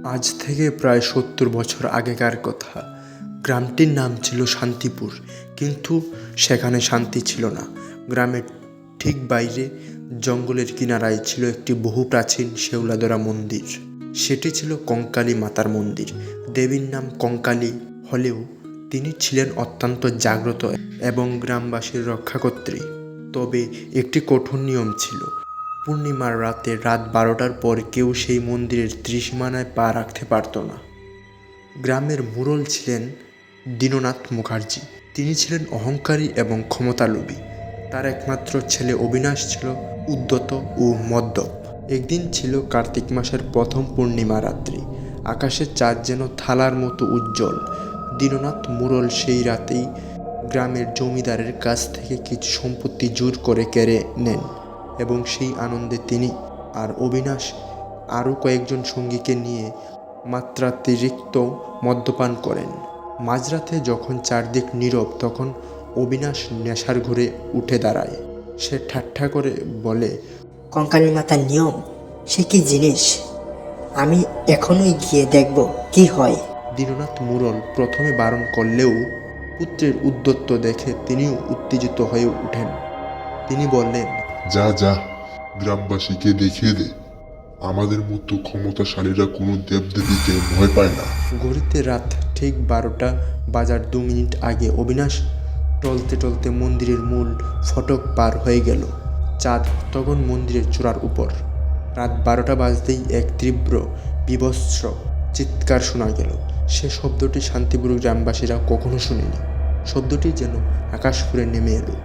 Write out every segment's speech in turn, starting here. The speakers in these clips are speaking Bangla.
আজ থেকে প্রায় ৭০ বছর আগেকার কথা। গ্রামটির নাম ছিল শান্তিপুর, কিন্তু সেখানে শান্তি ছিল না। গ্রামের ঠিক বাইরে জঙ্গলের কিনারায় ছিল একটি বহু প্রাচীন শেওলাধরা মন্দির। সেটি ছিল কঙ্কালী মাতার মন্দির। দেবীর নাম কঙ্কালী হলেও তিনি ছিলেন অত্যন্ত জাগ্রত এবং গ্রামবাসীর রক্ষাকর্ত্রী। তবে একটি কঠোর নিয়ম ছিল, পূর্ণিমার রাতে রাত ১২টার পর কেউ সেই মন্দিরের ত্রিসীমানায় পা রাখতে পারত না। গ্রামের মোড়ল ছিলেন দীননাথ মুখার্জি। তিনি ছিলেন অহংকারী এবং ক্ষমতালোভী। তার একমাত্র ছেলে অবিনাশ ছিল উদ্ধত ও মদ্যপ। একদিন ছিল কার্তিক মাসের প্রথম পূর্ণিমা রাত্রি। আকাশের চাঁদ যেন থালার মতো উজ্জ্বল। দীননাথ মোড়ল সেই রাতেই গ্রামের জমিদারের কাছ থেকে কিছু সম্পত্তি জোর করে কেড়ে নেন এবং সেই আনন্দে তিনি আর অবিনাশ আরও কয়েকজন সঙ্গীকে নিয়ে মাত্রাতিরিক্ত মদ্যপান করেন। মাঝরাতে যখন চারদিক নীরব, তখন অবিনাশ নেশার ঘুরে উঠে দাঁড়ায়। সে ঠাট্টা করে বলে, কঙ্কালী মাতার নিয়ম সে কি জিনিস? আমি এখনই গিয়ে দেখব কি হয়। দীননাথ মোড়ল প্রথমে বারণ করলেও পুত্রের উদ্যত্ত দেখে তিনিও উত্তেজিত হয়ে ওঠেন। তিনি বললেন, যা যা, গ্রামবাসীকে দেখিয়ে দে আমাদের মতো ক্ষমতাশালীরা কোনো দেবদেবীকে ভয় পায় না। ঘড়িতে রাত ঠিক ১২টা বাজার ২ মিনিট আগে অবিনাশ টলতে টলতে মন্দিরের মূল ফটক পার হয়ে গেল। চাঁদ তখন মন্দিরের চূড়ার উপর। রাত ১২টা বাজতেই এক তীব্র বিভৎস চিৎকার শোনা গেল। সে শব্দটি শান্তিপুর গ্রামবাসীরা কখনো শুনেনি। শব্দটি যেন আকাশ ফুঁড়ে নেমে এলো।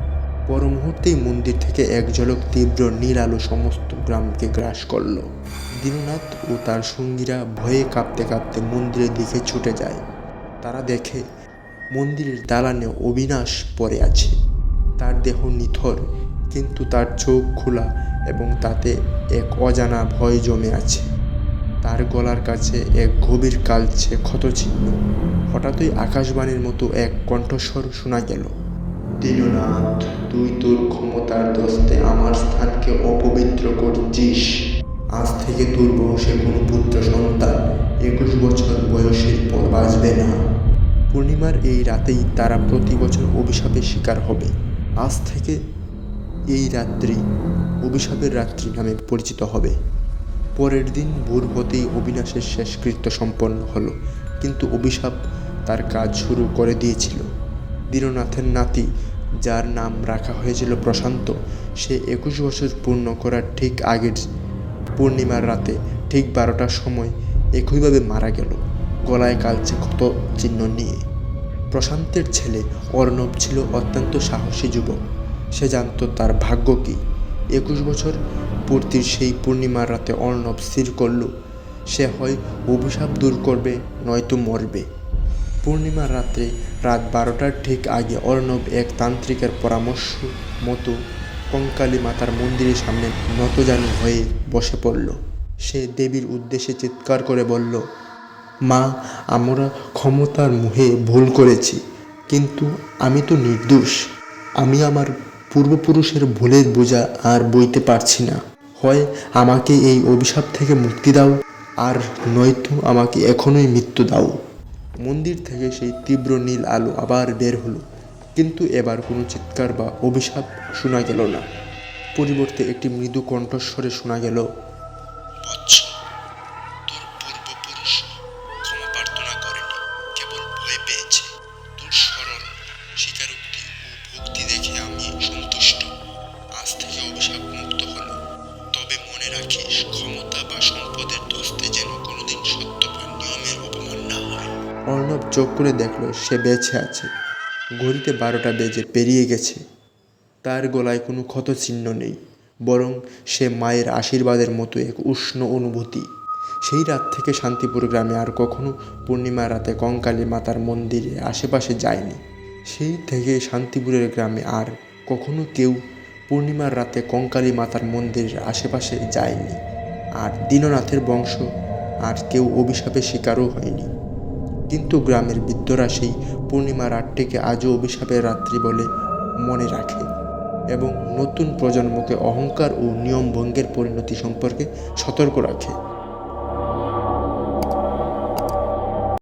পর মুহূর্তেই মন্দির থেকে এক ঝলক তীব্র নীল আলো সমস্ত গ্রামকে গ্রাস করল। দীননাথ ও তার সঙ্গীরা ভয়ে কাঁপতে কাঁপতে মন্দিরের দিকে ছুটে যায়। তারা দেখে মন্দিরের দালানে অবিনাশ পড়ে আছে। তার দেহ নিথর, কিন্তু তার চোখ খোলা এবং তাতে এক অজানা ভয় জমে আছে। তার গলার কাছে এক গভীর কালচে ক্ষতচিহ্ন। হঠাৎই আকাশবাণীর মতো এক কণ্ঠস্বর শোনা গেল, দীননাথ, তুই তোর ক্ষমতার দস্তে আমার স্থানকে অপবিত্র করছিস। আজ থেকে তোর বংশে কোনো পুত্র সন্তান ২১ বছর বয়সের পর বাঁচবে না। পূর্ণিমার এই রাতেই তারা প্রতি বছর অভিশাপের শিকার হবে। আজ থেকে এই রাত্রি অভিশাপের রাত্রি নামে পরিচিত হবে। পরের দিন ভোর হতেই অবিনাশের শেষকৃত্য সম্পন্ন হলো, কিন্তু অভিশাপ তার কাজ শুরু করে দিয়েছিল। দীননাথের নাতি, যার নাম রাখা হয়েছিল প্রশান্ত, সে ২১ বছর পূর্ণ করার ঠিক আগের পূর্ণিমার রাতে ঠিক ১২টার সময় একইভাবে মারা গেল, গলায় কালচে ক্ষত চিহ্ন নিয়ে। প্রশান্তের ছেলে অর্ণব ছিল অত্যন্ত সাহসী যুবক। সে জানত তার ভাগ্য কী। ২১ বছর পূর্তির সেই পূর্ণিমার রাতে অর্ণব স্থির করল, সে হয় অভিশাপ দূর করবে, নয়তো মরবে। পূর্ণিমার রাত্রে রাত ১২টার ঠিক আগে অর্ণব এক তান্ত্রিকের পরামর্শ মতো কঙ্কালী মাতার মন্দিরের সামনে নতজানু হয়ে বসে পড়ল। সে দেবীর উদ্দেশ্যে চিৎকার করে বলল, মা, আমরা ক্ষমতার মোহে ভুল করেছি, কিন্তু আমি তো নির্দোষ। আমি আমার পূর্বপুরুষের ভুলের বোঝা আর বইতে পারছি না। হয় আমাকে এই অভিশাপ থেকে মুক্তি দাও, আর নয়তো আমাকে এখনই মৃত্যু দাও। মন্দির থেকে সেই তীব্র নীল আলো আবার বের হলো, কিন্তু এবার কোনো চিৎকার বা অভিশাপ শোনা গেল না। পরিবর্তে একটি মৃদু কণ্ঠস্বরে শোনা গেল, বৎস, তোর পূর্বপুরুষ ক্ষমা প্রার্থনা করেনি, কেবল ভয় পেয়েছে। তোর সরল স্বীকারোক্তি ও ভক্তি দেখে আমি সন্তুষ্ট। আজ থেকে অভিশাপ মুক্ত হলো। তবে মনে রাখিস, ক্ষমতা বা সম্পদের দোস্তে যেন কোনোদিন সত্য বা নিয়মের অপমান না হয়। অর্ণব চোখ করে দেখল সে বেঁচে আছে। ঘড়িতে ১২টা বেজে পেরিয়ে গেছে। তার গলায় কোনো ক্ষতচিহ্ন নেই, বরং সে মায়ের আশীর্বাদের মতো এক উষ্ণ অনুভূতি। সেই রাত থেকে শান্তিপুর গ্রামে আর কখনো পূর্ণিমার রাতে কঙ্কালী মাতার মন্দিরে আশেপাশে যায়নি। সেই থেকে শান্তিপুরের গ্রামে আর কখনো কেউ পূর্ণিমার রাতে কঙ্কালী মাতার মন্দিরের আশেপাশে যায়নি। আর দীননাথের বংশ আর কেউ অভিশাপের শিকারও হয়নি। কিন্তু গ্রামের বৃদ্ধরা সেই পূর্ণিমা রাতটিকে আজও অভিশাপের রাত্রি বলে মনে রাখে এবং নতুন প্রজন্মকে অহংকার ও নিয়ম ভঙ্গের পরিণতি সম্পর্কে সতর্ক রাখে।